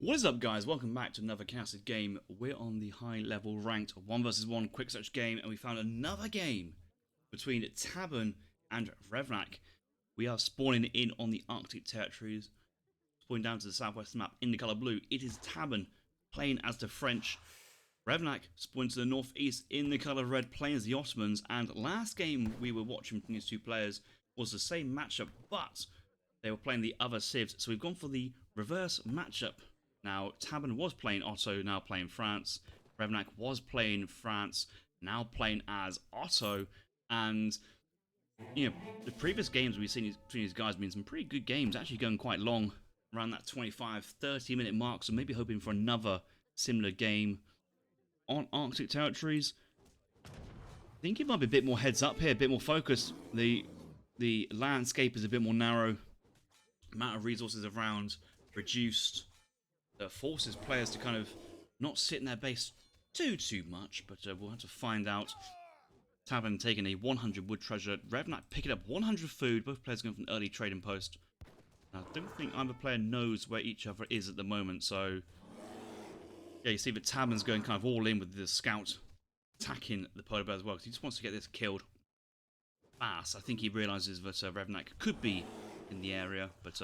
What is up, guys? Welcome back to another casted game. We're on the high level ranked 1 versus 1 quick search game, and we found another game between Tabben and Revnak. We are spawning in on the Arctic territories, spawning down to the southwest map in the colour blue. It is Tabben playing as the French. Revnak spawning to the northeast in the colour red, playing as the Ottomans. And last game we were watching from these two players was the same matchup, but they were playing the other civs. So we've gone for the reverse matchup. Now, Tabben was playing Otto, now playing France. Revnak was playing France, now playing as Otto. And, you know, the previous games we've seen between these guys have been some pretty good games, actually going quite long, around that 25-30 minute mark. So maybe hoping for another similar game on Arctic territories. I think it might be a bit more heads up here, a bit more focus. The landscape is a bit more narrow. Amount of resources around reduced. Forces players to kind of not sit in their base too much, but we'll have to find out. Tabben taking a 100 wood treasure, Revnak picking up 100 food, both players going for an early trading post. I don't think either player knows where each other is at the moment, so yeah, you see that Tabben's going kind of all in with the scout attacking the polar bear as well, because he just wants to get this killed fast. I think he realises that Revnak could be in the area, but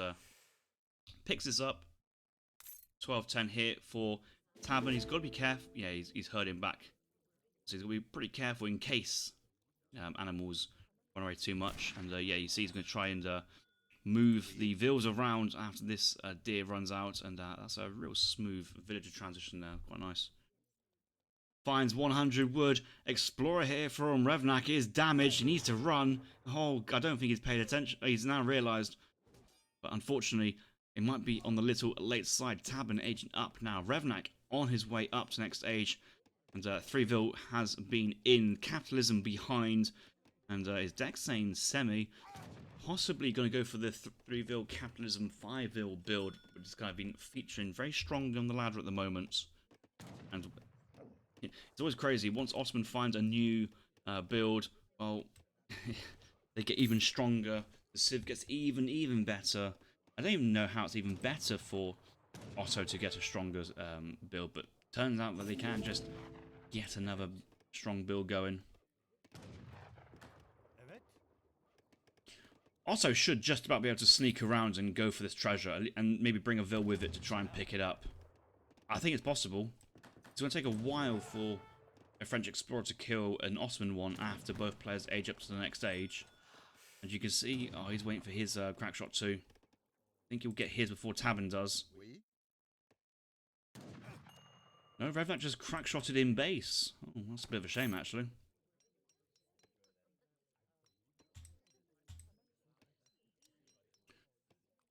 picks this up. 12-10 hit for Tabben. He's got to be careful. Yeah, he's herding back. So he's got to be pretty careful in case animals run away too much. And yeah, you see he's going to try and move the villas around after this deer runs out. And that's a real smooth villager transition there. Quite nice. Finds 100 wood. Explorer here from Revnak is damaged. He needs to run. Oh, I don't think he's paid attention. He's now realised. But unfortunately, it might be on the little late side. Tabben aging up now. Revnak on his way up to next age. And Threeville has been in. Capitalism behind. And his deck saying semi. Possibly going to go for the Threeville Capitalism 5-ville build, which has kind of been featuring very strongly on the ladder at the moment. And it's always crazy. Once Ottoman finds a new build, well, they get even stronger. The Civ gets even better. I don't even know how it's even better for Otto to get a stronger build, but turns out that they can just get another strong build going. Otto should just about be able to sneak around and go for this treasure, and maybe bring a vill with it to try and pick it up. I think it's possible. It's going to take a while for a French explorer to kill an Ottoman one after both players age up to the next stage. And you can see, oh, he's waiting for his crack shot too. I think he'll get his before Tabben does. No, Revnak just crack-shotted in base. Oh, that's a bit of a shame, actually.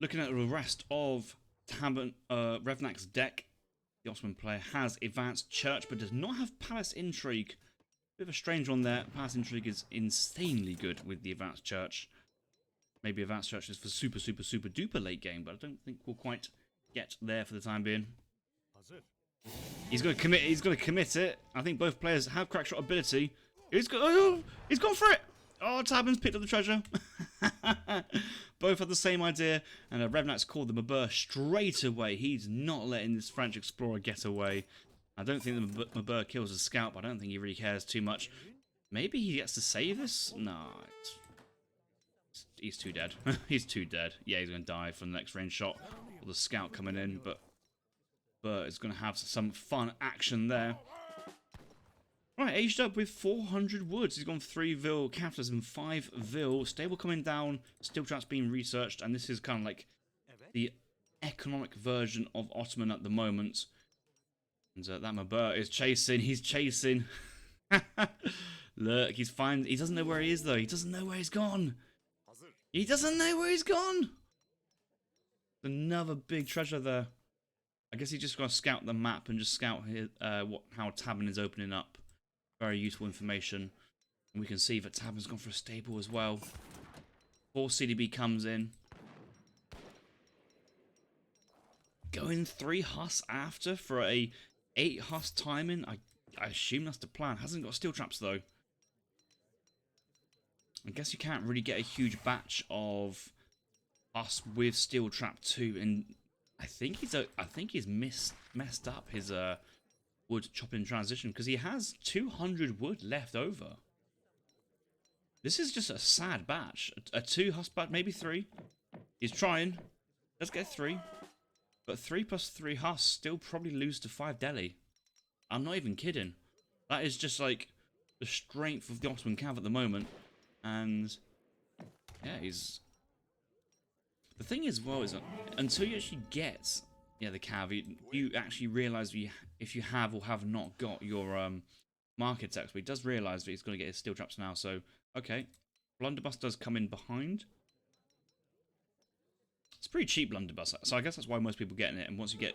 Looking at the rest of Tabben, Revnak's deck, the Ottoman player has Advanced Church, but does not have Palace Intrigue. Bit of a strange one there. Palace Intrigue is insanely good with the Advanced Church. Maybe Advanced Church is for super duper late game, but I don't think we'll quite get there for the time being. He's going to commit. He's going to commit it. I think both players have crackshot ability. He's gone for it. Oh, Tabben's picked up the treasure. Both had the same idea, and Revnak's called the Mabur straight away. He's not letting this French explorer get away. I don't think the Mabur kills the scout, but I don't think he really cares too much. Maybe he gets to save this? No. He's too dead. He's too dead. Yeah, he's going to die from the next range shot. Or the scout coming in, but it's going to have some fun action there. Right, aged up with 400 woods. He's gone 3-ville capitalism, 5-ville. Stable coming down. Steel traps being researched, and this is kind of like the economic version of Ottoman at the moment. And that Mabur is chasing. He's chasing. Look, he's fine. He doesn't know where he is, though. He doesn't know where he's gone. He doesn't know where he's gone. Another big treasure there. I guess he's just got to scout the map and just scout how Tabben is opening up. Very useful information. And we can see that Tabben's gone for a stable as well. 4 CDB comes in. Going 3 Huss after for a 8 Huss timing. I assume that's the plan. Hasn't got steel traps though. I guess you can't really get a huge batch of us with steel trap 2, and I think he's messed up his wood chopping transition because he has 200 wood left over. This is just a sad batch. A 2 husk batch, maybe 3. He's trying. Let's get 3. But 3 plus 3 husks still probably lose to 5 deli. I'm not even kidding. That is just like the strength of the Ottoman cav at the moment. And yeah, he's... The thing is, well, is that until you actually get the cav, you actually realise if you have or have not got your market text. But he does realise that he's going to get his steel traps now. So, okay. Blunderbuss does come in behind. It's pretty cheap blunderbuss, so I guess that's why most people getting it. And once you get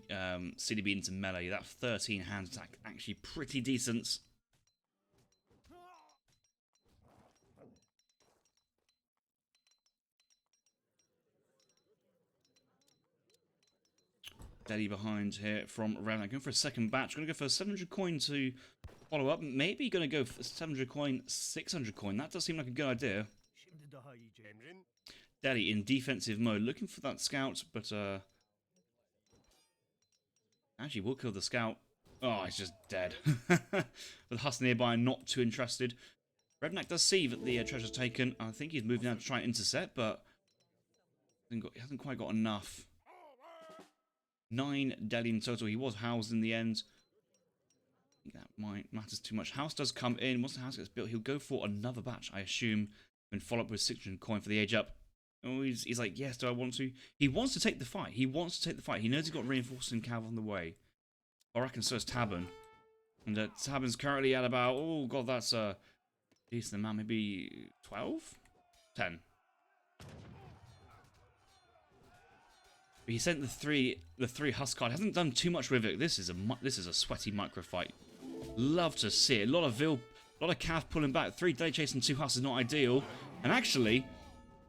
CDB into melee, that 13 hand attack actually pretty decent. Daddy behind here from Revnak. Going for a second batch. Going to go for a 700 coin to follow up. Maybe going to go for 700 coin, 600 coin. That does seem like a good idea. Daddy in defensive mode, looking for that scout, but actually will kill the scout. Oh, he's just dead. With Huss nearby, not too interested. Revnak does see that the treasure's taken. I think he's moving down to try and intercept, but he hasn't quite got enough. 9 Delhi in total. He was housed in the end. I think that might matters too much. House does come in. Once the house gets built, he'll go for another batch, I assume, and follow up with 600 coin for the age up. Oh, he's like, yes, do I want to? He wants to take the fight. He wants to take the fight. He knows he's got reinforcing cav on the way. I reckon so is Tabben. And Tabben's currently at about, oh god, that's a decent amount, maybe 12? 10. But he sent the three husk card. Hasn't done too much with it. This is a sweaty micro fight. Love to see it. A lot of cav pulling back. 3 day chasing 2 husks is not ideal. And actually,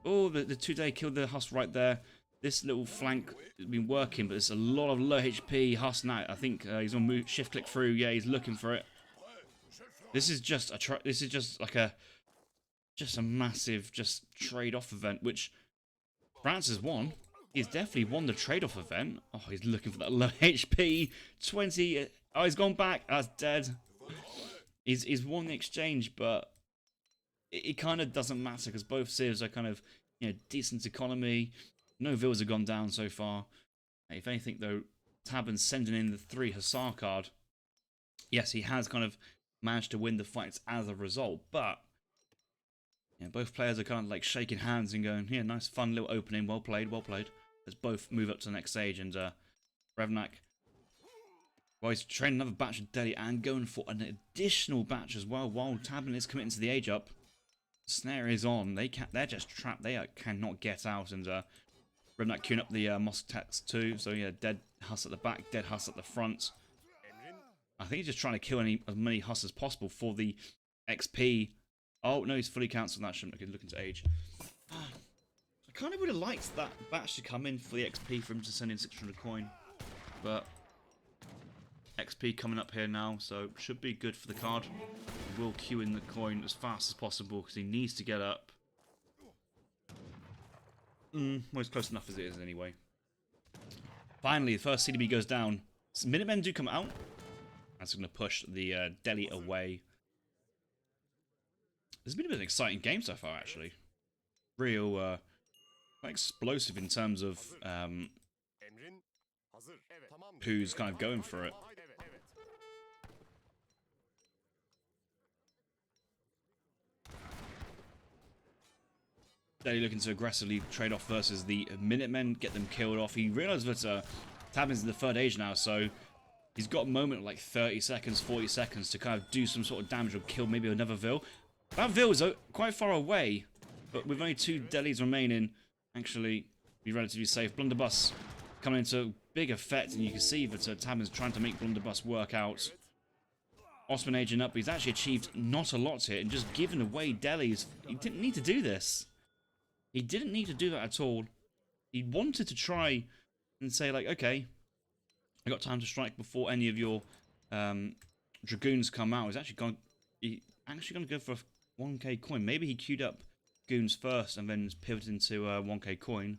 oh, the 2 day killed the husk right there. This little flank has been working, but there's a lot of low HP husk now. I think he's on move, shift click through. Yeah, he's looking for it. This is just a massive trade off event, which France has won. He's definitely won the trade-off event. Oh, he's looking for that low HP. 20. Oh, he's gone back. That's dead. He's won the exchange, but it kind of doesn't matter because both civs are kind of, decent economy. No villas have gone down so far. If anything, though, Tabben's sending in the 3 Hussar card. Yes, he has kind of managed to win the fights as a result, but both players are kind of like shaking hands and going, yeah, nice, fun little opening. Well played, well played. Let's both move up to the next stage. And Revnak, well, he's training another batch of Delhi and going for an additional batch as well while Tabben is committing to the age up. Snare is on. They're just trapped. They cannot get out. And Revnak queuing up the mosque text too. So yeah, dead Huss at the back, dead Huss at the front. I think he's just trying to kill as many Huss as possible for the XP. Oh, no, he's fully cancelled that. Shouldn't look into age. I kind of would have liked that batch to come in for the XP for him to send in 600 coin. But XP coming up here now, so should be good for the card. He will queue in the coin as fast as possible because he needs to get up. Well, it's close enough as it is anyway. Finally, the first CDB goes down. So Minutemen do come out. That's going to push the Delhi away. This has been a bit of an exciting game so far, actually. Real, quite explosive in terms of who's kind of going for it. Delhi looking to aggressively trade off versus the Minutemen, get them killed off. He realised that Tabben's in the 3rd age now, so he's got a moment of like 30 seconds, 40 seconds to kind of do some sort of damage or kill maybe another Vil. That Vil is quite far away, but with only 2 Delis remaining, actually be relatively safe. Blunderbuss coming into big effect, and you can see that Tabben's trying to make Blunderbuss work out. Osman aging up, but he's actually achieved not a lot here, and just given away Delis. He didn't need to do this. He didn't need to do that at all. He wanted to try and say, like, okay, I got time to strike before any of your Dragoons come out. He's actually going to go for a 1k coin. Maybe he queued up Goons first and then pivoted into 1k coin.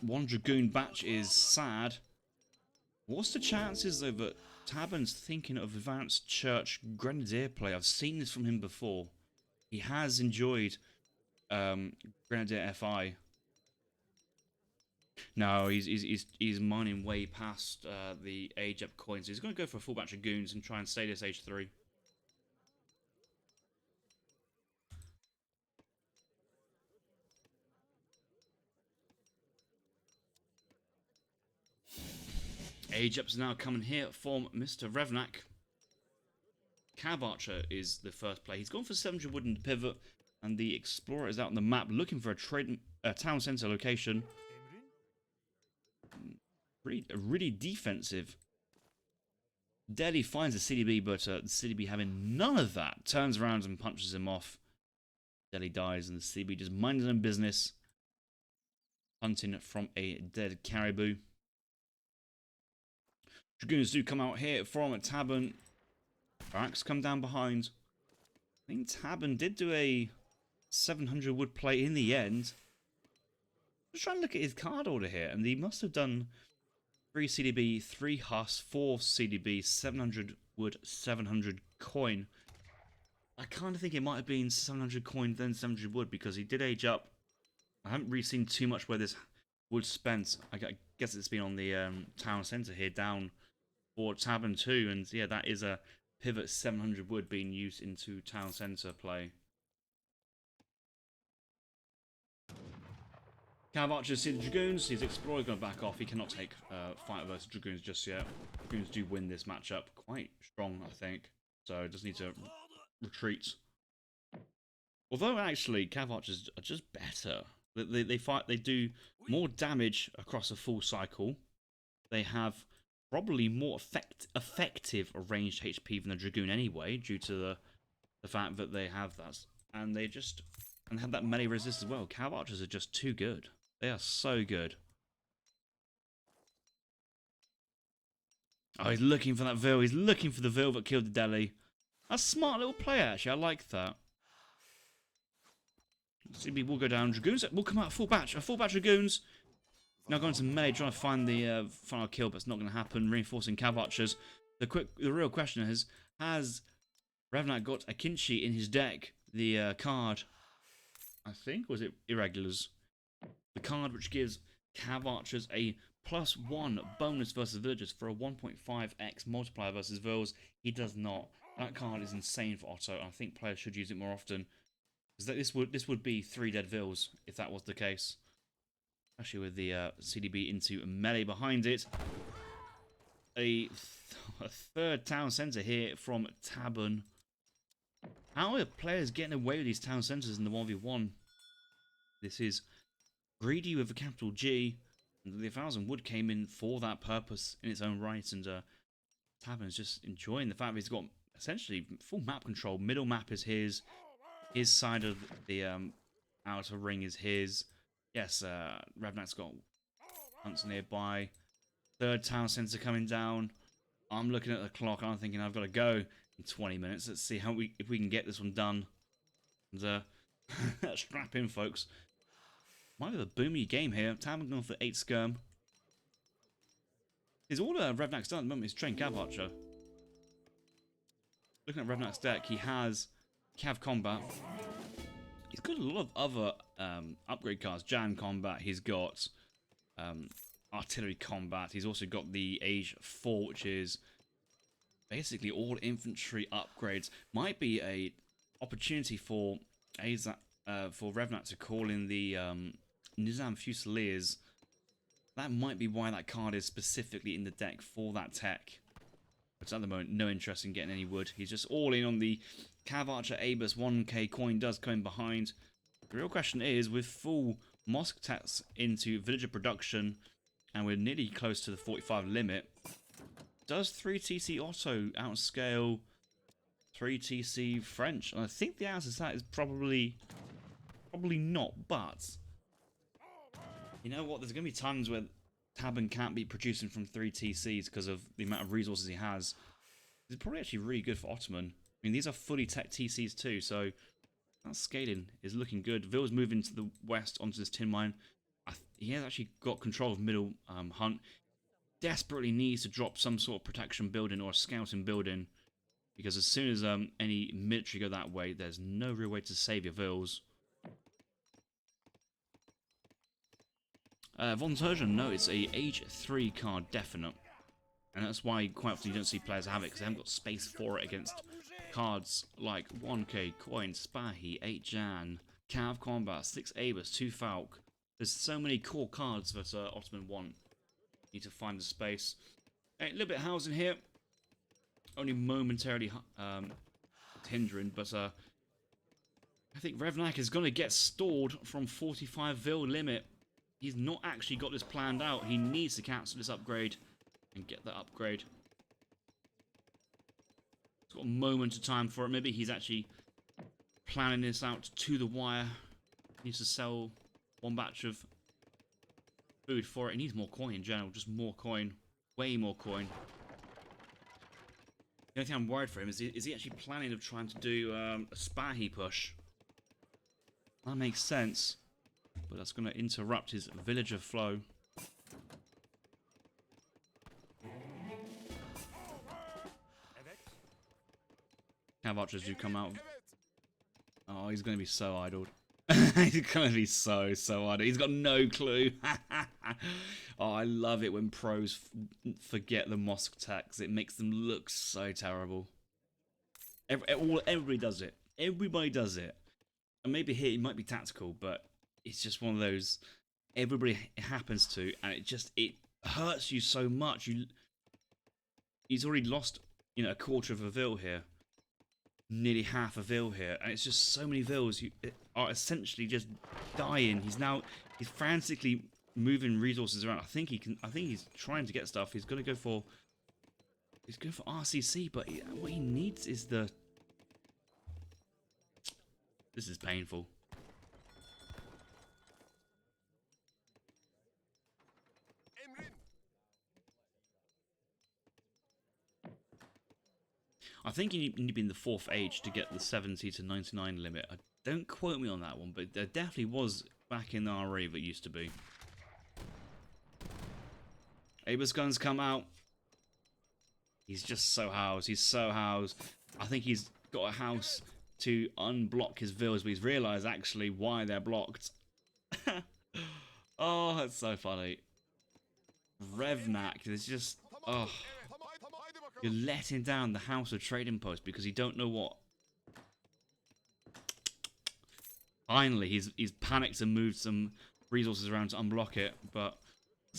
one Dragoon batch is sad. What's the chances though that Tabben's thinking of advanced church grenadier play? I've seen this from him before. He has enjoyed grenadier FI. No, he's mining way past the age up coins. So he's going to go for a full batch of goons and try and stay this age 3. Age ups now coming here from Mr. Revnak. Cav Archer is the first play. He's gone for 700 wood in the pivot, and the Explorer is out on the map looking for a town centre location. Really defensive. Delhi finds the CDB, but the CDB having none of that. Turns around and punches him off. Delhi dies, and the CDB just minds his own business. Hunting from a dead caribou. Dragoons do come out here from Tabben. Barracks come down behind. I think Tabben did do a 700 wood play in the end. Just trying to look at his card order here, and he must have done 3 CDB, 3 Huss, 4 CDB, 700 wood, 700 coin. I kind of think it might have been 700 coin, then 700 wood, because he did age up. I haven't really seen too much where this wood spent. I guess it's been on the town centre here, down for Tabben 2, and yeah, that is a pivot 700 wood being used into town centre play. Cav Archer see the Dragoons. His Explorer going to back off. He cannot take fight versus Dragoons just yet. Dragoons do win this matchup quite strong, I think. So just need to retreat. Although actually, Cav Archers are just better. They fight. They do more damage across a full cycle. They have probably more effective ranged HP than the Dragoon anyway, due to the fact that they have that, and they have that melee resist as well. Cav Archers are just too good. They are so good. Oh, he's looking for that Vil. He's looking for the Vil that killed the Delhi. A smart little play, actually. I like that. CB will go down. Dragoons will come out a full batch. A full batch of Dragoons. Now going to melee, trying to find the final kill, but it's not going to happen. Reinforcing Cav Archers. The real question is, has Revnak got a Kinchi in his deck? The card, I think, was it Irregulars? The card which gives Cav Archers a +1 bonus versus villagers for a 1.5x multiplier versus Vils. He does not. That card is insane for Otto. I think players should use it more often. Because this would be 3 dead Vils if that was the case. Especially with the CDB into melee behind it. A third town centre here from Tabben. How are players getting away with these town centres in the 1v1? This is Greedy with a capital G. And the 1000 wood came in for that purpose in its own right. And Tabben's just enjoying the fact that he's got essentially full map control. Middle map is his. His side of the outer ring is his. Yes, Revnak's got hunts nearby. Third town centre coming down. I'm looking at the clock and I'm thinking I've got to go in 20 minutes. Let's see if we can get this one done. And strap in, folks. Might have a boomy game here. Tabben going for 8 skirm. His order Revnak's done at the moment is train Cav Archer. Looking at Revnak's deck, he has Cav Combat. He's got a lot of other upgrade cards. Jan Combat. He's got Artillery Combat. He's also got the Age 4, which is basically all infantry upgrades. Might be a opportunity for Revnak to call in the Nizam Fusiliers. That might be why that card is specifically in the deck for that tech. But at the moment, no interest in getting any wood. He's just all in on the Cav Archer Abus. 1k coin does come in behind. The real question is, with full mosque tax into villager production, and we're nearly close to the 45 limit, does 3TC Otto outscale 3TC French? And I think the answer to that is probably not, but you know what? There's going to be times where Tabben can't be producing from 3TCs because of the amount of resources he has. It's probably actually really good for Ottoman. I mean, these are fully tech TCs too, so that scaling is looking good. Vil's moving to the west onto this tin mine. he has actually got control of middle hunt. Desperately needs to drop some sort of protection building or a scouting building, because as soon as any military go that way, there's no real way to save your vills. Von Turgeon, no, it's a age 3 card definite, and that's why quite often you don't see players have it, because they haven't got space for it against cards like 1k coin, Spahi, 8 Jan, Cav Combat, 6 Abus, 2 Falk. There's so many core cards that Ottoman want. Need to find the space. A little bit of housing here, only momentarily hindering, but I think Revnak is going to get stalled from 45 vil limit. He's not actually got this planned out. He needs to cancel this upgrade and get that upgrade. He's got a moment of time for it. Maybe he's actually planning this out to the wire. He needs to sell one batch of food for it. He needs more coin in general, just more coin, way more coin. The only thing I'm worried for him is he actually planning of trying to do a Spahi push? That makes sense, but that's going to interrupt his villager flow. Cav archers do come out. Oh, he's going to be so idled. He's going to be so idle. He's got no clue. Oh, I love it when pros forget the mosque tax. It makes them look so terrible. Everybody does it. Everybody does it. And maybe here it might be tactical, but it's just one of those everybody happens to, and it hurts you so much. He's already lost, you know, a quarter of a vil here. Nearly half a vil here, and it's just so many vils are essentially just dying. He's frantically moving resources around. I think he's trying to get stuff. He's going for RCC, but what he needs is the. This is painful. I think you need to be in the 4th age to get the 70 to 99 limit. Don't quote me on that one, but there definitely was back in the RE that used to be. Abus guns come out. He's just so housed. He's so housed. I think he's got a house to unblock his vills, but he's realised actually why they're blocked. Oh, that's so funny. Revnak is just... Oh. You're letting down the House of Trading Post because you don't know what. Finally, he's panicked and moved some resources around to unblock it, but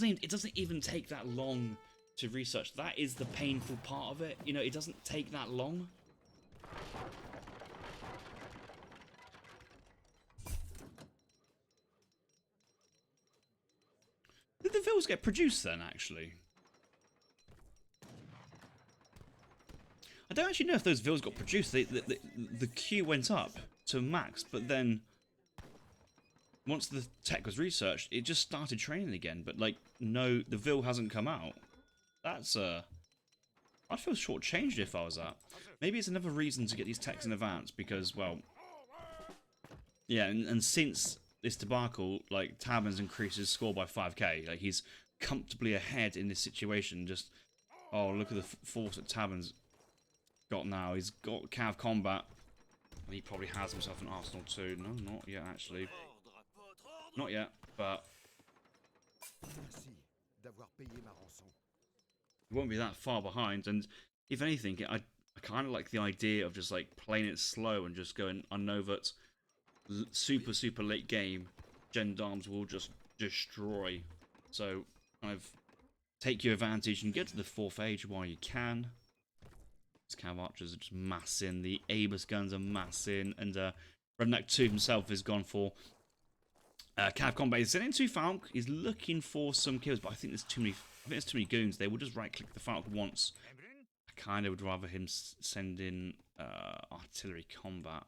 it doesn't even take that long to research. That is the painful part of it. You know, it doesn't take that long. Did the vills get produced then, actually? I don't actually know if those vills got produced. The queue went up to max, but then once the tech was researched, it just started training again. But like, no, the vil hasn't come out. That's I'd feel shortchanged if I was that. Maybe it's another reason to get these techs in advance because, well, yeah, and since this debacle, like Tabben's increased his score by 5k. Like he's comfortably ahead in this situation. Just look at the force that Tabben's got now. He's got Cav Combat, and he probably has himself an Arsenal too. No, not yet actually. Not yet, but he won't be that far behind. And if anything, I kind of like the idea of just like playing it slow and just going, I know that super late game gendarmes will just destroy. So kind of take your advantage and get to the 4th age while you can. These Cav archers are just massing, the Abus guns are massing, and Revnak 2 himself has gone for Cav combat. He's sending 2 Falk. He's looking for some kills, but I think there's too many. I think there's too many goons there. We'll just right click the Falk once. I kind of would rather him send in artillery combat.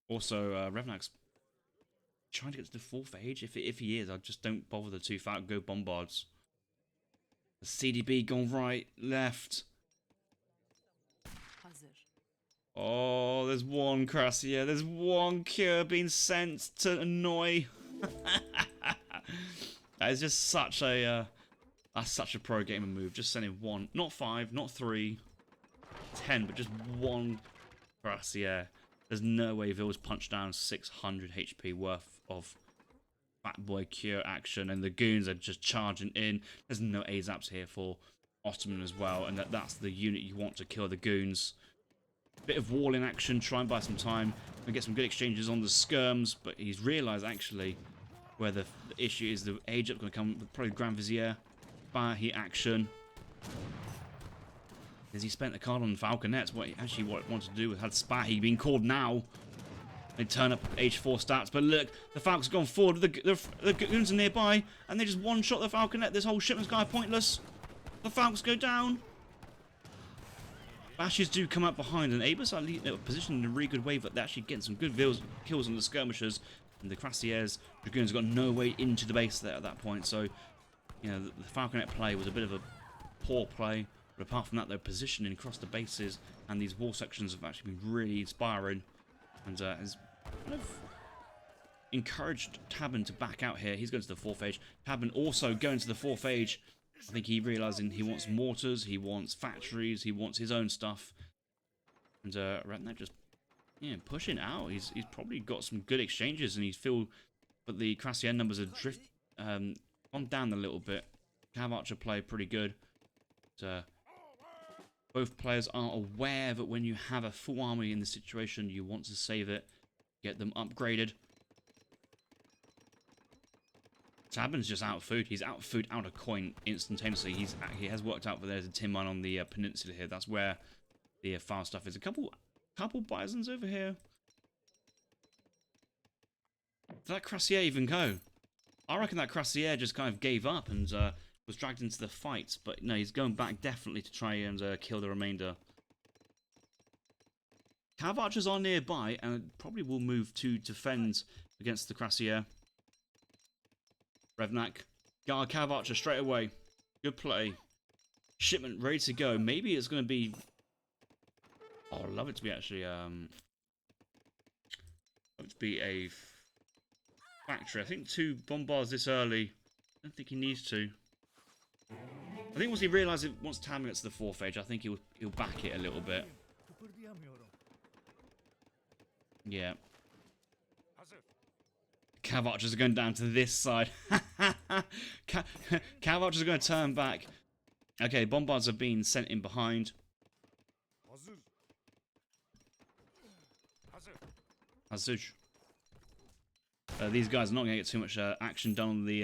Also, Revnak's trying to get to the 4th age. If he is, I just don't bother the 2 Falk. Go bombards. The CDB gone right, left. Oh, there's one Crassier. There's one cure being sent to annoy That is just such a that's such a pro gamer move. Just sending one, not 5, not 3, 10, but just one Cuirassier. There's no way Vil's punched down 600 HP worth of Fat Boy Cure action, and the goons are just charging in. There's no ASAPs here for Ottoman as well, and that's the unit you want to kill the goons. Bit of walling action, try and buy some time and get some good exchanges on the skirms, but he's realised actually where the issue is. The age up going to come with probably Grand Vizier. Bahi action. Has he spent a card on Falconets? What he actually wanted to do with had Spahi being called now. They turn up H4 stats, but look, the Falcons have gone forward. The goons are nearby, and they just one-shot the Falconet. This whole shipment's guy pointless. The Falcons go down. Bashes do come up behind, and Abus are positioned in a really good way, but they're actually getting some good kills on the skirmishers. And the Cuirassiers, Dragoons have got no way into the base there at that point, so you know, the Falconet play was a bit of a poor play, but apart from that, their positioning across the bases and these wall sections have actually been really inspiring, and has kind of encouraged Tabben to back out here. He's going to the 4th age. Tabben also going to the 4th age. I think he realising he wants mortars, he wants factories, he wants his own stuff, and Revnak just pushing out. He's probably got some good exchanges, and he's feel, but the Cuirassier numbers are gone down a little bit. Cav Archer play pretty good. But, both players are aware that when you have a full army in this situation, you want to save it, get them upgraded. Tabben's just out of food. He's out of food, out of coin instantaneously. He has worked out that there's a tin mine on the peninsula here. That's where the file stuff is. A couple bisons over here. Did that Cuirassier even go? I reckon that Cuirassier just kind of gave up and was dragged into the fight. But no, he's going back definitely to try and kill the remainder. Cav Archers are nearby and probably will move to defend against the Cuirassier. Revnak. Guard Cav Archer straight away. Good play. Shipment ready to go. Maybe it's going to be... Oh, I'd love it to be actually... love it to be a... factory. I think 2 bombards this early. I don't think he needs to. I think once he realises once Tabben gets to the 4th age, I think he'll back it a little bit. Yeah. Cav Archers are going down to this side. Cav Archers are going to turn back. Okay, bombards are being sent in behind. Azuj. These guys are not going to get too much action done on the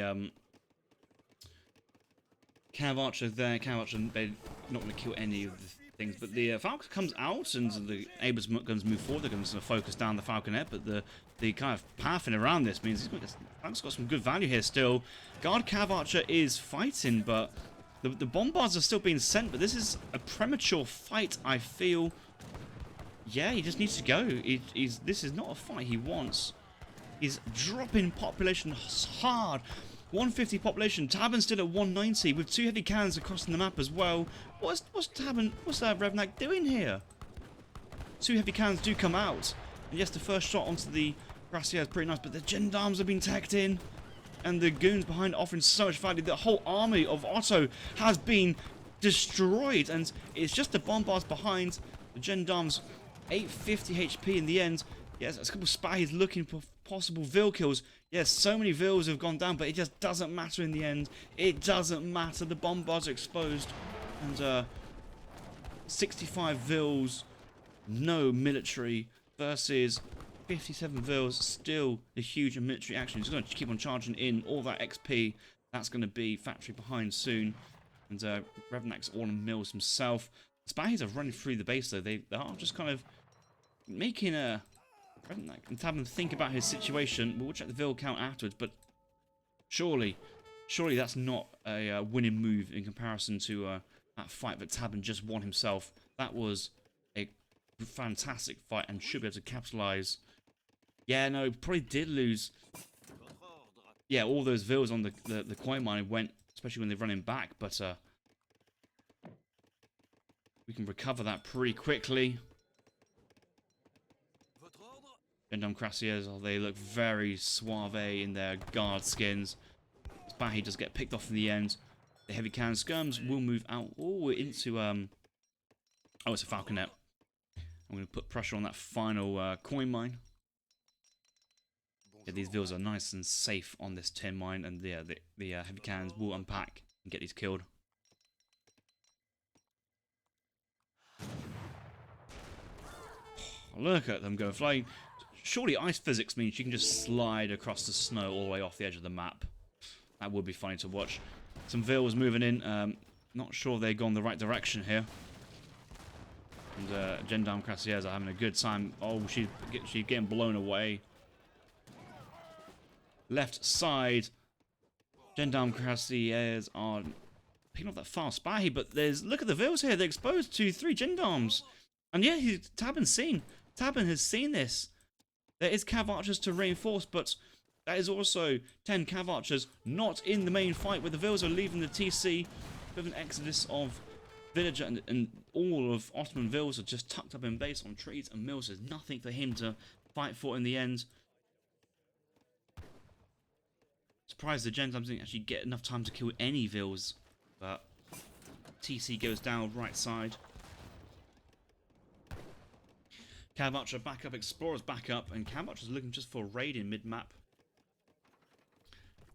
Cav Archer there. Cav Archer, they're not going to kill any of the things. But the Falcon comes out and the Abus guns move forward. They're going to focus down the Falconet. But the kind of pathing around this means Falcon's got some good value here still. Guard Cav Archer is fighting, but the bombards are still being sent. But this is a premature fight, I feel. Yeah, he just needs to go. This is not a fight he wants. He's dropping population hard. 150 population. Tabben's still at 190 with 2 heavy cannons across the map as well. What's Tabben? What's Revnak doing here? 2 heavy cannons do come out. And yes, the first shot onto the Cuirassier is pretty nice, but the gendarmes have been tacked in. And the goons behind offering so much value. The whole army of Otto has been destroyed. And it's just the bombards behind. The gendarmes, 850 HP in the end. Yes, a couple of spies looking for possible Vil kills. Yes, so many Vils have gone down, but it just doesn't matter in the end. It doesn't matter. The bombards are exposed. And 65 Vils, no military, versus 57 Vils, still a huge military action. He's going to keep on charging in all that XP. That's going to be factory behind soon. And Revnak's all in mills himself. Spies are running through the base though. They are just kind of making a... Revnak and Tabben think about his situation. We'll check the Vil count afterwards, but surely that's not a winning move in comparison to that fight that Tabben just won himself. That was a fantastic fight and should be able to capitalize. Yeah, no, probably did lose. Yeah, all those Vils on the coin mine went, especially when they're running back, but we can recover that pretty quickly. Gendarme Cuirassiers, oh, they look very suave in their guard skins. Spahi does get picked off in the end. The heavy cannon skirms will move out into oh, it's a falconet. I'm going to put pressure on that final coin mine. Yeah, these vills are nice and safe on this tin mine, and the heavy cannons will unpack and get these killed. Look at them go flying. Surely ice physics means you can just slide across the snow all the way off the edge of the map. That would be funny to watch. Some vills moving in. Not sure they've gone the right direction here. And Gendarme Cuirassiers are having a good time. Oh, she's getting blown away. Left side. Gendarme Cuirassiers are picking up that fast Spahi, but look at the vills here. They're exposed to 3 gendarmes. And yeah, Tabben has seen this. There is cav archers to reinforce, but that is also 10 cav archers not in the main fight, where the vills are leaving the TC with an exodus of villager, and all of Ottoman vills are just tucked up in base on trees and mills. There's nothing for him to fight for in the end. Surprised the gendarmes didn't actually get enough time to kill any vills, but TC goes down right side. Cav Archer back up, Explorers back up, and Cav Archer's looking just for a raid in mid-map.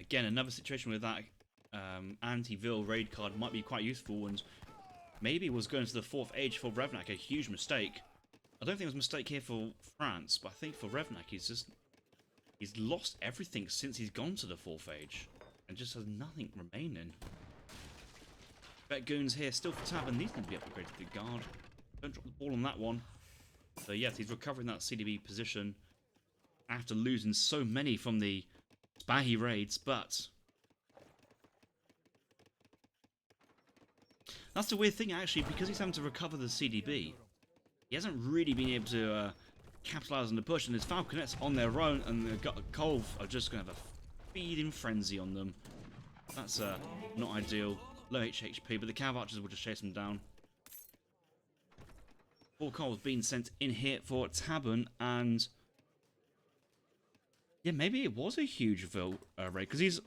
Again, another situation where that anti-Vil raid card might be quite useful, and maybe was going to the 4th age for Revnak, a huge mistake. I don't think it was a mistake here for France, but I think for Revnak, he's lost everything since he's gone to the 4th age, and just has nothing remaining. Bet Goons here, still for Tabben. These need to be upgraded to the guard. Don't drop the ball on that one. So yes, he's recovering that CDB position after losing so many from the Spahi raids, but that's the weird thing actually, because he's having to recover the CDB, he hasn't really been able to capitalise on the push, and his Falconets on their own, and the Kolv are just going to have a feeding frenzy on them. That's not ideal. Low HP, but the Cav Archers will just chase them down. 4 Kolvs being sent in here for Tabben, and yeah, maybe it was a huge raid, because he's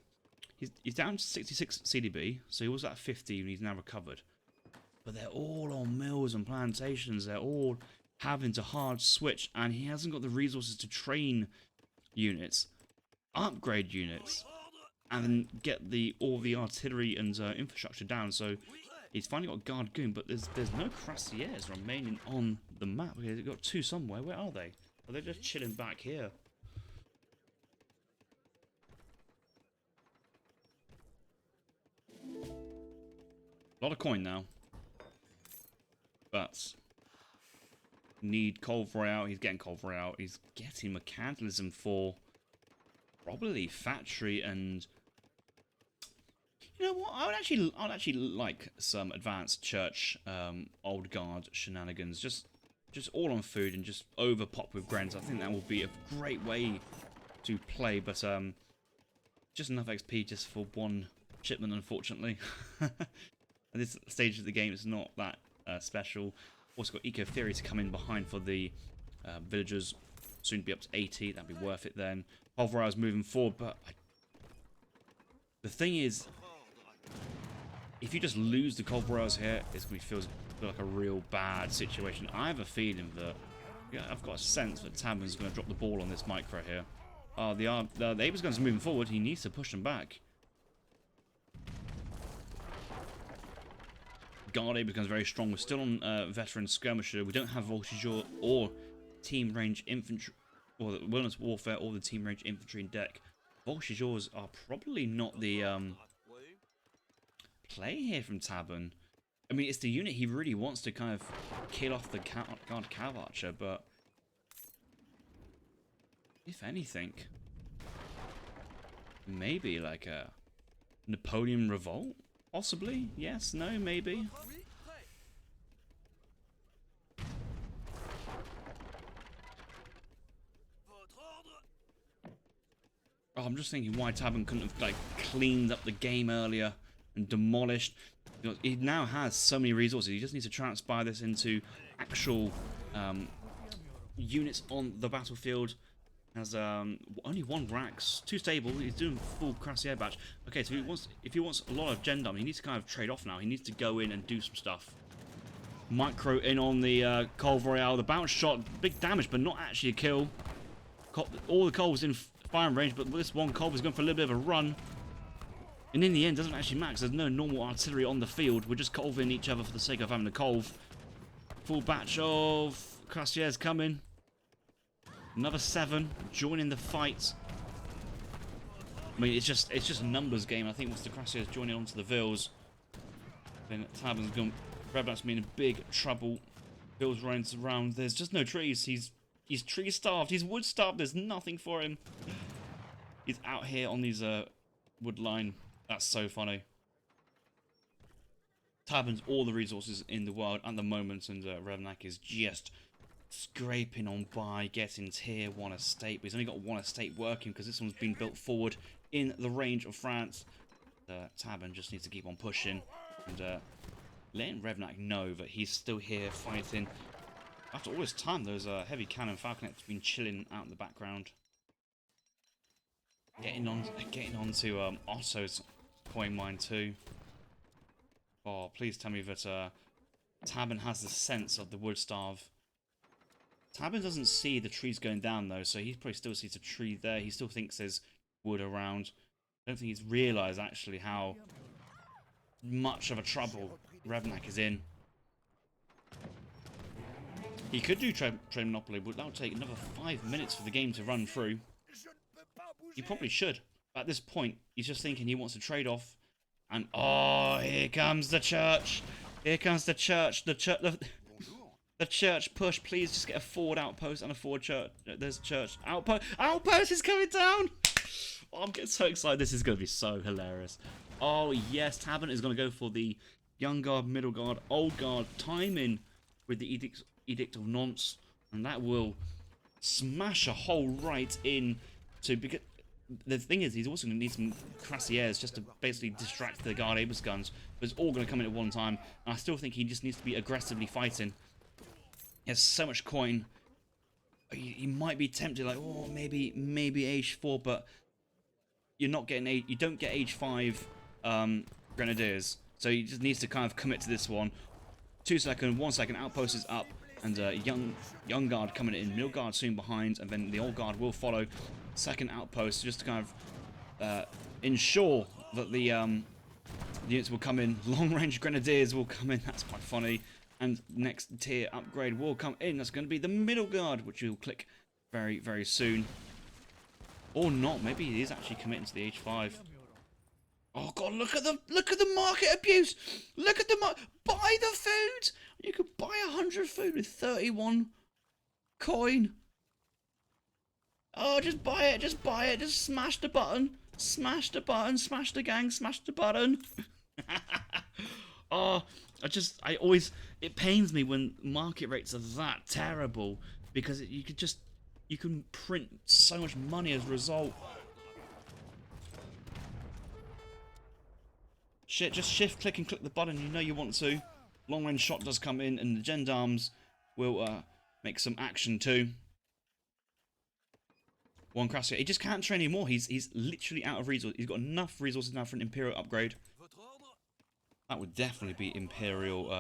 down to 66 CDB, so he was at 50 and he's now recovered. But they're all on mills and plantations. They're all having to hard switch, and he hasn't got the resources to train units, upgrade units, and then get all the artillery and infrastructure down. So he's finally got Guard Goon, but there's no Cuirassiers remaining on the map. They've got 2 somewhere. Where are they? Are they just chilling back here? A lot of coin now. But need Colvray out. He's getting Colvray out. He's getting Mercantilism for probably Factory, and you know what? I would actually like some advanced church old guard shenanigans. Just all on food and just over pop with Grens. I think that will be a great way to play, but just enough XP just for 1 shipment, unfortunately. At this stage of the game, it's not that special. Also got Eco Theory to come in behind for the villagers. Soon to be up to 80. That'd be worth it then. Pulverize moving forward, but the thing is, if you just lose the Pulverize here, it's going to feel like a real bad situation. I have a feeling that, yeah, I've got a sense that Tabben's going to drop the ball on this micro here. Oh, the Aber's going to moving forward. He needs to push them back. Guard A becomes very strong. We're still on Veteran Skirmisher. We don't have Voltigeur or Team Range Infantry, or the Wilderness Warfare, or the Team Range Infantry in deck. Voltigeurs are probably not the play here from Tabben. I mean, it's the unit he really wants to kind of kill off the Guard Cav Archer, but if anything, maybe like a Napoleon Revolt? Possibly? Yes? No? Maybe? Oh, I'm just thinking why Tabben couldn't have like cleaned up the game earlier and demolished. Because he now has so many resources. He just needs to transpire this into actual units on the battlefield. Has only 1 Rax, 2 stable. He's doing full Crassier batch. Okay, so if he wants a lot of Gendum, he needs to kind of trade off now. He needs to go in and do some stuff. Micro in on the Colv Royale. The bounce shot, big damage, but not actually a kill. All the Colv's in firing range, but this one Colv is going for a little bit of a run. And in the end, doesn't actually max. There's no normal artillery on the field. We're just Colving each other for the sake of having the Colv. Full batch of Crassiers coming. Another 7 joining the fight. I mean, it's just a numbers game. I think once the Crassiers joining onto the Vils, then Tabben's gone. Revnak's been in big trouble. Vils running around. There's just no trees. He's tree starved. He's wood starved. There's nothing for him. He's out here on these wood line. That's so funny. Tabben's all the resources in the world at the moment, and Revnak is just scraping on by, getting tier 1 estate. But he's only got 1 estate working because this one's been built forward in the range of France. Tabben just needs to keep on pushing and letting Revnak know that he's still here fighting. After all this time, those heavy cannon falconets have been chilling out in the background. Getting on to Otto's coin mine too. Oh, please tell me that Tabben has the sense of the wood starve. Tabben doesn't see the trees going down though, so he probably still sees a tree there. He still thinks there's wood around. I don't think he's realised actually how much of a trouble Revnak is in. He could do trade monopoly, but that would take another 5 minutes for the game to run through. He probably should. But at this point, he's just thinking he wants to trade off. And oh, here comes the church. Here comes the church. The church push. Please just get a forward outpost and a forward church. There's a church outpost. Outpost is coming down. Oh, I'm getting so excited. This is going to be so hilarious. Oh yes, Tabben is going to go for the young guard, middle guard, old guard timing with the edict of nonce, and that will smash a hole right in to. Because the thing is, he's also going to need some Crassiers just to basically distract the guard Abus guns. But it's all going to come in at one time. And I still think he just needs to be aggressively fighting. He has so much coin. He might be tempted, like, oh, maybe H4, but you're not getting you don't get H5 grenadiers. So he just needs to kind of commit to this one. 2 seconds, 1 second, outpost is up, and young guard coming in, middle guard soon behind, and then the old guard will follow. Second outpost just to kind of ensure that the units will come in. Long range grenadiers will come in. That's quite funny. And next tier upgrade will come in. That's going to be the middle guard, which you'll click very, very soon. Or not. Maybe he is actually committing to the H5. Oh god! Look at the market abuse. Look at the buy the food. You could buy 100 food with 31 coin. Oh, just buy it. Just buy it. Just smash the button. Smash the button. Smash the gang. Smash the button. Oh, it pains me when market rates are that terrible because you can print so much money as a result. Shit, just shift click and click the button you know you want to. Long range shot does come in and the gendarmes will make some action too. One Crassier. He just can't train anymore. He's literally out of resources. He's got enough resources now for an Imperial upgrade. That would definitely be Imperial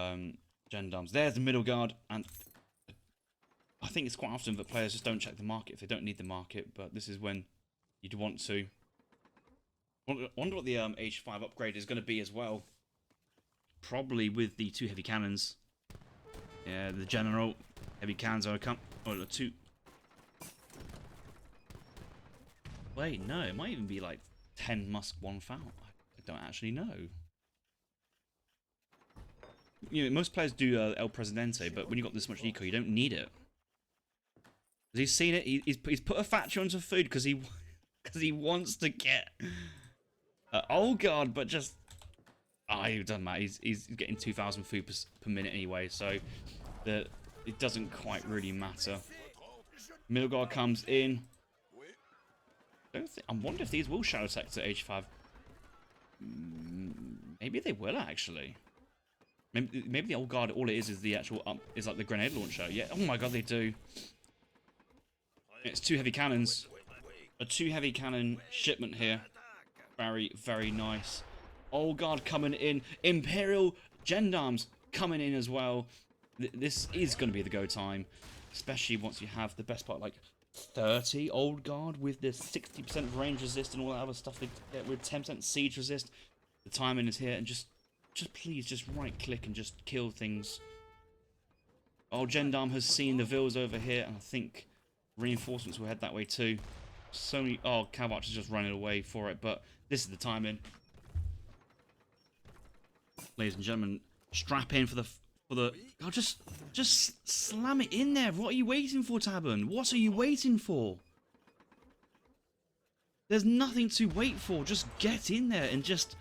gendarmes. There's the middle guard, and I think it's quite often that players just don't check the market if they don't need the market, but this is when you'd want to. I wonder what the H5 upgrade is going to be as well. Probably with the 2 heavy cannons. Yeah, the general heavy cannons are come. Oh, the 2. Wait, no, it might even be like 10 musk, 1 foul. I don't actually know. You know, most players do El Presidente, but when you've got this much eco, you don't need it. Has he seen it? He's put a factory onto food because he wants to get. Oh god, but just it doesn't matter. He's getting 2,000 food per minute anyway, so it doesn't quite really matter. Middle guard comes in. I wonder if these will shadow tech to H5. Maybe they will actually. Maybe the old guard, all it is the actual is like the grenade launcher. Yeah. Oh my god, they do. It's 2 heavy cannons. A 2 heavy cannon shipment here. Very, very nice. Old Guard coming in. Imperial Gendarmes coming in as well. This is going to be the go time. Especially once you have the best part, like 30 Old Guard with the 60% range resist and all that other stuff they get with 10% siege resist. The timing is here, and just please, just right click and just kill things. Oh, Gendarme has seen the Vils over here, and I think reinforcements will head that way too. So many. Oh, Cav Archer's just running away for it, but this is the timing. Ladies and gentlemen, strap in for the. Oh, just slam it in there. What are you waiting for, Tabben? What are you waiting for? There's nothing to wait for. Just get in there and just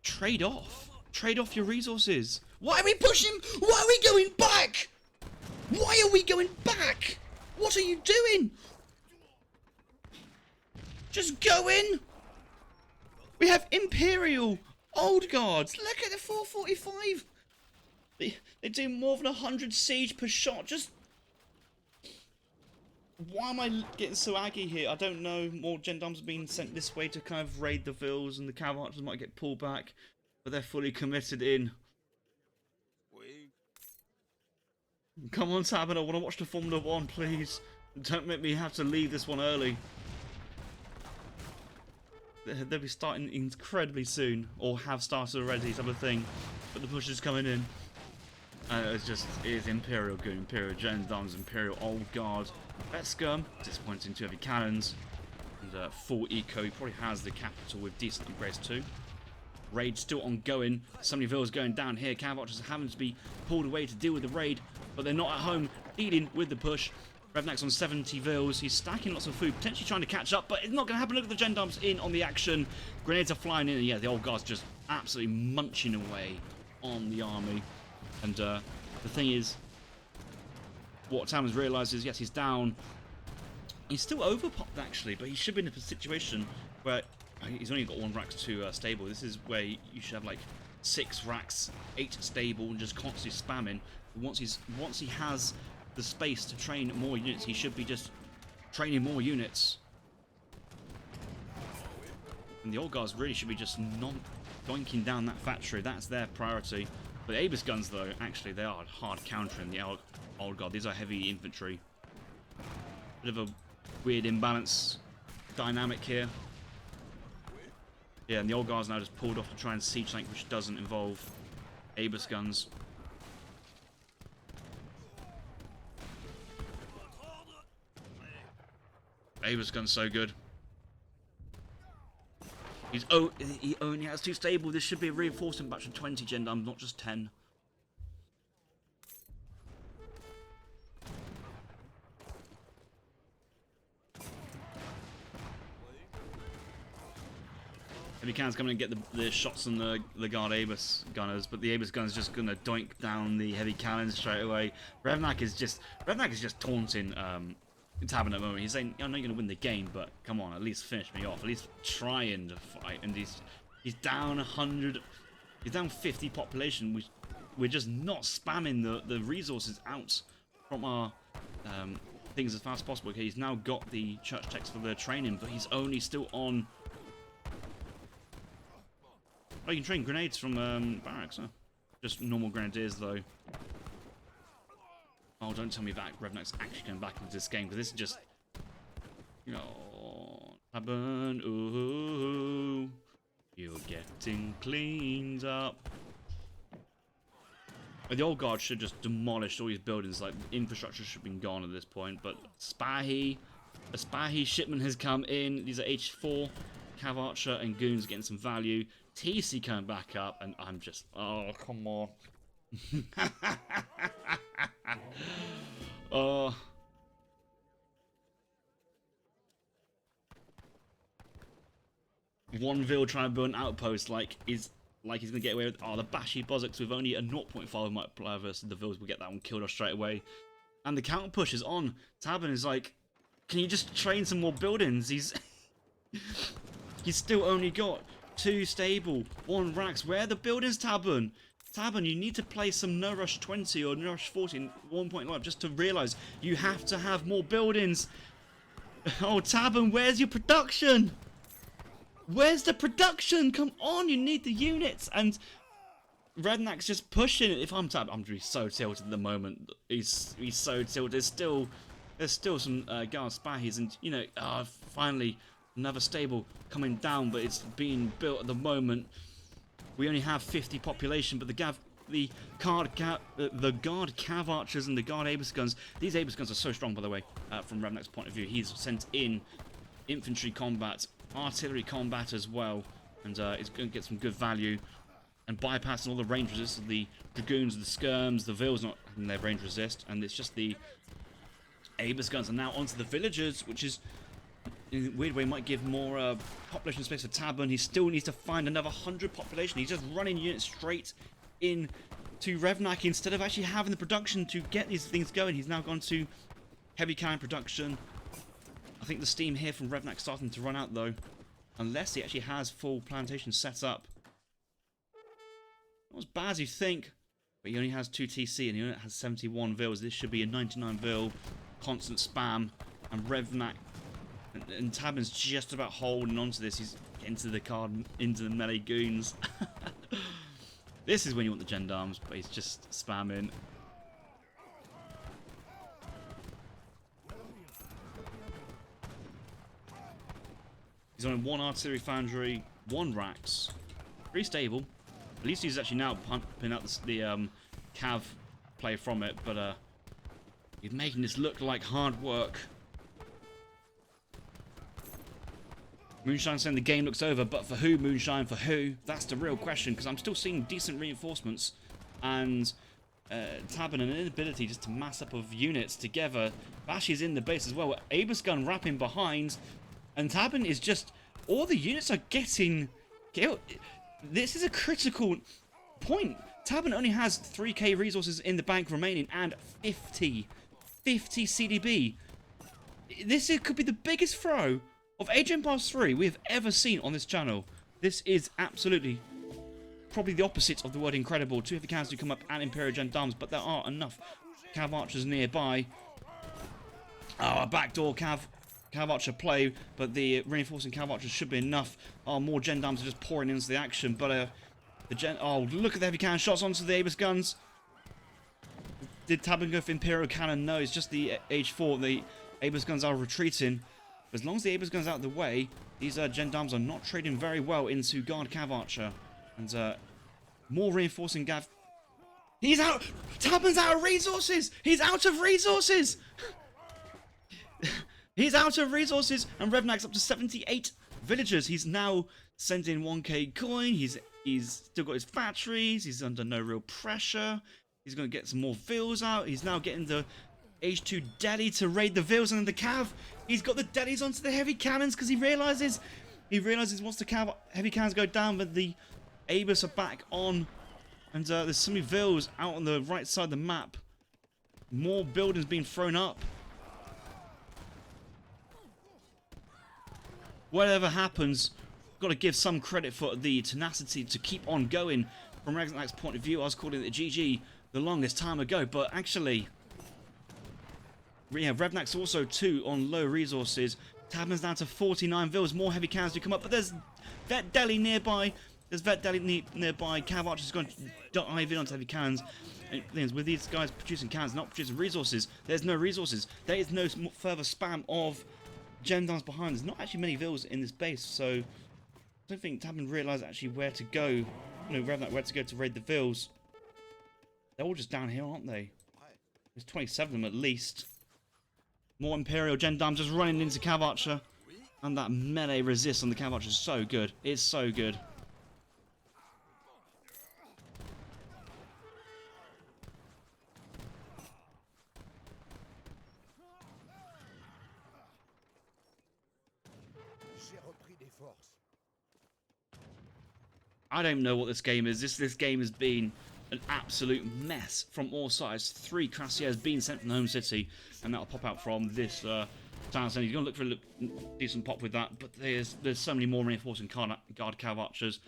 trade off. Trade off your resources. Why are we pushing? Why are we going back? Why are we going back? What are you doing? Just go in. We have Imperial Old Guards. Look at the 445. They do more than 100 siege per shot. Just... Why am I getting so aggy here? I don't know. More gendarmes are being sent this way to kind of raid the Vils, and the Cav Archers might get pulled back. But they're fully committed in. Come on, Tabben, I want to watch the Formula 1, please. Don't make me have to leave this one early. They'll be starting incredibly soon, or have started already, type of thing. But the push is coming in. It is Imperial good, Imperial Gendarmes, Imperial Old Guard. Vet Scum, disappointing 2 heavy cannons. And full eco, he probably has the capital with decent upgrades too. Raid still ongoing. So many Vils going down here. Cav Archers are having to be pulled away to deal with the raid, but they're not at home dealing with the push. Revnak's on 70 Vils. He's stacking lots of food, potentially trying to catch up, but it's not going to happen. Look at the gendarmes in on the action. Grenades are flying in, and yeah, the Old Guard's just absolutely munching away on the army. And the thing is, what Tabben's realised is, yes, he's down. He's still overpopped, actually, but he should be in a situation where he's only got 1 rack to stable. This is where you should have like 6 racks, 8 stable, and just constantly spamming. Once he has the space to train more units, he should be just training more units. And the Old Guards really should be just not doinking down that factory. That's their priority. But the Aegis guns, though, actually, they are hard countering the Old Guard. These are heavy infantry. Bit of a weird imbalance dynamic here. Yeah, and the Old Guard's now just pulled off to try and siege tank, which doesn't involve Aegis guns. Aegis gun's so good. He only has 2 stable. This should be a reinforcement batch of 20 gendarmes, not just 10. Heavy cannons coming and get the shots on the guard Aegis gunners, but the Aegis gunner's just gonna doink down the heavy cannons straight away. Revnak is just taunting Tabben at the moment. He's saying, I know you're gonna win the game, but come on, at least finish me off. At least try and fight. And he's down 100. He's down 50 population. We're just not spamming the resources out from our things as fast as possible. Okay, he's now got the church text for the training, but he's only still on. Oh, you can train grenades from barracks, huh? Just normal grenadiers, though. Oh, don't tell me that Revnak's actually going back into this game, because this is just... Oh, Tabben, ooh, you're getting cleaned up. But the Old Guard should just demolish all these buildings, like, infrastructure should have been gone at this point, but a Spahi shipment has come in. These are H4, Cav Archer and Goons getting some value. TC coming back up, and I'm just... Oh, come on. Oh. One Vil trying to build an outpost he's gonna get away with. Oh, the Bashi Bozzocks with only a 0.5 multiplier versus the Vils will get that one killed off straight away. And the counter push is on. Tabben is like, can you just train some more buildings? He's still only got 2 stable, 1 racks. Where are the buildings, Tabben? Tabben, you need to play some No Rush 20 or No Rush 14 1.5 just to realise you have to have more buildings. Oh, Tabben, where's your production? Where's the production? Come on, you need the units. And Revnak's just pushing it. If I'm Tabben, I'm really so tilted at the moment. He's so tilted. There's still some guard Spahies, and you know, finally another stable coming down, but it's being built at the moment. We only have 50 population, but the guard cav archers and the guard Abus guns. These Abus guns are so strong, by the way, from Revnak's point of view. He's sent in infantry combat, artillery combat as well, and it's going to get some good value. And bypassing all the range resist of the dragoons, the skirms, the Vils not having their range resist, and it's just the Abus guns are now onto the villagers, which is in a weird way might give more population space for Tabben. He still needs to find another 100 population. He's just running units straight in to Revnak instead of actually having the production to get these things going. He's now gone to heavy cannon production. I think the steam here from Revnak starting to run out though, unless he actually has full plantation set up. Not as bad as you think, but he only has 2 TC and he only has 71 Vils. This should be a 99 Vil, constant spam, and Revnak and Tabben's just about holding on to this. He's into the card, into the melee goons. This is when you want the gendarmes, but he's just spamming. He's on 1 artillery foundry, 1 racks, 3 stable. At least he's actually now pumping out the cav play from it, but he's making this look like hard work. Moonshine saying the game looks over, but for who, Moonshine, for who? That's the real question, because I'm still seeing decent reinforcements, and Tabben an inability just to mass up of units together. Bash is in the base as well, Abus gun wrapping behind, and Tabben is just, all the units are getting killed. This is a critical point. Tabben only has 3k resources in the bank remaining, and 50 CDB. This could be the biggest throw of Age of Empires 3 we have ever seen on this channel. This is absolutely probably the opposite of the word incredible. 2 heavy cannons do come up and Imperial Gendarmes, but there are enough cav archers nearby. A backdoor cav archer play, but the reinforcing cav archers should be enough. More gendarmes are just pouring into the action, but look at the heavy cannon shots onto the Abus guns. Did Tabben go for Imperial cannon? No, it's just the Age 4. The Abus guns are retreating. As long as the Abus guns out of the way, these gendarmes are not trading very well into guard cav archer. And more reinforcing gav. He's out! Tabben's out of resources! He's out of resources! He's out of resources, and Revnak's up to 78 villagers. He's now sending 1k coin. He's still got his factories. He's under no real pressure. He's going to get some more Vils out. He's now getting the H2 Delhi to raid the Vils and the cav. He's got the Delis onto the heavy cannons because he realizes once the heavy cannons go down, but the Abus are back on, and there's so many Vils out on the right side of the map. More buildings being thrown up. Whatever happens, got to give some credit for the tenacity to keep on going. From Revnak's point of view, I was calling it GG the longest time ago, but actually, yeah, Revnak's also 2 on low resources. Tabben's down to 49 Vils. More heavy cannons do come up, but there's Vet Delhi nearby. There's Vet Delhi nearby. Cav archers going to dive in onto heavy cannons. And with these guys producing cannons, not producing resources, there's no resources. There is no further spam of gendarmes behind. There's not actually many Vils in this base, so I don't think Tabben realised actually where to go. You know, Revnak where to go to raid the Vils. They're all just down here, aren't they? There's 27 of them at least. More Imperial gendarmes just running into cav archer, and that melee resist on the cav archer is so good. It's so good. I don't know what this game is. This game has been an absolute mess from all sides. 3 Crassiers being sent from the home city, and that'll pop out from this town center. He's going to look for a decent pop with that, but there's so many more reinforcing guard cav archers.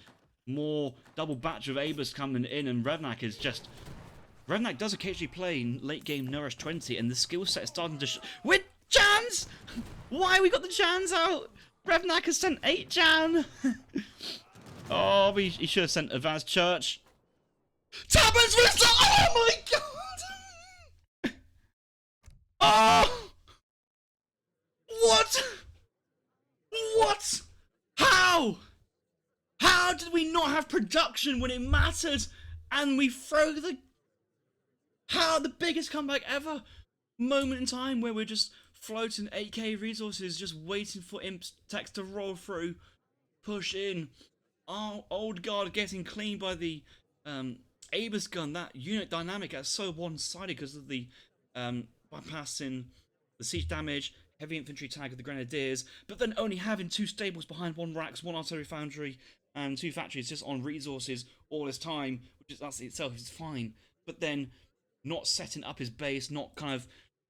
More double batch of Abus coming in, and Revnak is just... Revnak does occasionally play in late game Nourish 20, and the skill set is starting to... With Jan Jans? Why we got the Jans out? Revnak has sent 8 Jan. Oh, he should have sent Advanced Church. Tabben's wrist! Oh my god! Oh! What? What? How? How did we not have production when it mattered? And we throw the... How? The biggest comeback ever. Moment in time where we're just floating 8k resources, just waiting for imp text to roll through. Push in. Oh, old guard getting cleaned by the Abus gun. That unit dynamic is so one-sided because of the bypassing the siege damage, heavy infantry tag of the grenadiers, but then only having 2 stables behind 1 racks, 1 artillery foundry, and 2 factories just on resources all this time, which is that's itself is fine. But then not setting up his base, not kind of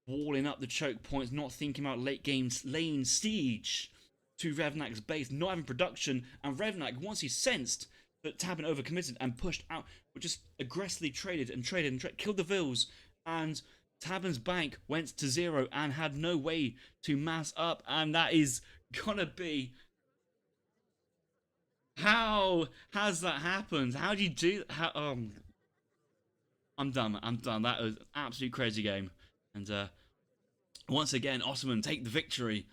walling up the choke points, not thinking about late game laying siege to Revnak's base, not having production, and Revnak, once he sensed that Tabben overcommitted and pushed out, just aggressively traded, killed the Vils, and Tabben's bank went to 0 and had no way to mass up, and that is gonna be... How has that happened? How do you do... How, I'm done. That was an absolute crazy game. And once again, Ottoman take the victory.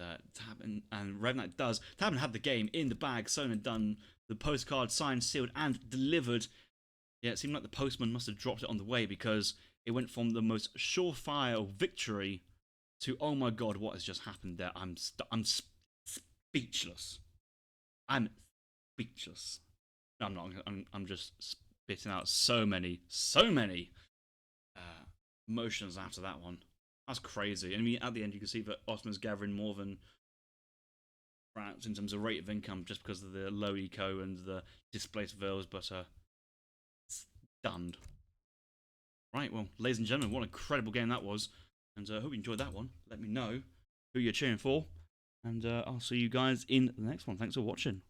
Tabben and Revnak does. Tabben had the game in the bag, sewn and done. The postcard signed, sealed, and delivered. Yeah, it seemed like the postman must have dropped it on the way because it went from the most surefire victory to, oh my god, what has just happened there? I'm speechless. I'm speechless. No, I'm not. I'm just spitting out so many emotions after that one. That's crazy. I mean, at the end, you can see that Ottoman's gathering more than France in terms of rate of income just because of the low eco and the displaced Vils, but stunned. Right, well, ladies and gentlemen, what an incredible game that was. And I hope you enjoyed that one. Let me know who you're cheering for. And I'll see you guys in the next one. Thanks for watching.